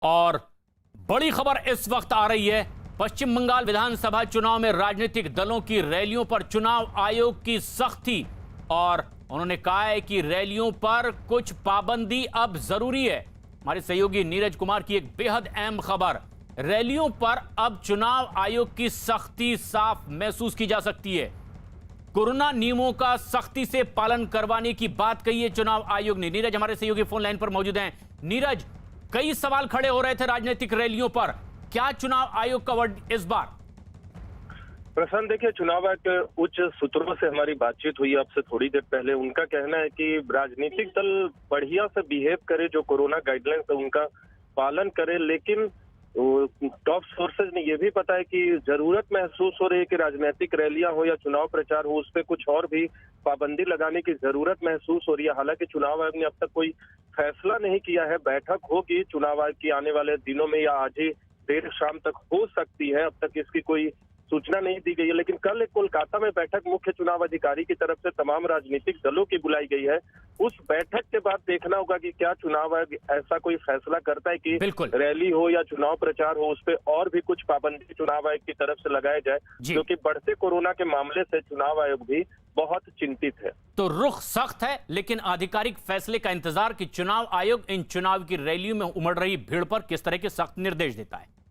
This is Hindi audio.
और बड़ी खबर इस वक्त आ रही है। पश्चिम बंगाल विधानसभा चुनाव में राजनीतिक दलों की रैलियों पर चुनाव आयोग की सख्ती, और उन्होंने कहा है कि रैलियों पर कुछ पाबंदी अब जरूरी है। हमारे सहयोगी नीरज कुमार की एक बेहद अहम खबर। रैलियों पर अब चुनाव आयोग की सख्ती साफ महसूस की जा सकती है। कोरोना नियमों का सख्ती से पालन करवाने की बात कही है चुनाव आयोग ने। नीरज हमारे सहयोगी फोन लाइन पर मौजूद हैं। नीरज, कई सवाल खड़े हो रहे थे राजनीतिक रैलियों पर, क्या चुनाव आयोग का वर्ड इस बार? प्रशांत, देखिए, चुनाव आयोग के उच्च सूत्रों से हमारी बातचीत हुई आपसे थोड़ी देर पहले। उनका कहना है कि राजनीतिक दल बढ़िया से बिहेव करे, जो कोरोना गाइडलाइंस है उनका पालन करे, लेकिन टॉप सोर्सेज ने यह भी पता है कि जरूरत महसूस हो रही है कि राजनीतिक रैलियां हो या चुनाव प्रचार हो, उस पर कुछ और भी पाबंदी लगाने की जरूरत महसूस हो रही है। हालांकि चुनाव आयोग ने अब तक कोई फैसला नहीं किया है। बैठक होगी चुनाव आयोग की आने वाले दिनों में या आज ही देर शाम तक हो सकती है। अब तक इसकी कोई सूचना नहीं दी गई है, लेकिन कल एक कोलकाता में बैठक मुख्य चुनाव अधिकारी की तरफ से तमाम राजनीतिक दलों की बुलाई गई है। उस बैठक के बाद देखना होगा कि क्या चुनाव आयोग ऐसा कोई फैसला करता है कि रैली हो या चुनाव प्रचार हो, उस पर और भी कुछ पाबंदी चुनाव आयोग की तरफ से लगाया जाए, क्योंकि बढ़ते कोरोना के मामले से चुनाव आयोग भी बहुत चिंतित है। तो रुख सख्त है, लेकिन आधिकारिक फैसले का इंतजार कि चुनाव आयोग इन चुनाव की रैलियों में उमड़ रही भीड़ पर किस तरह के सख्त निर्देश देता है।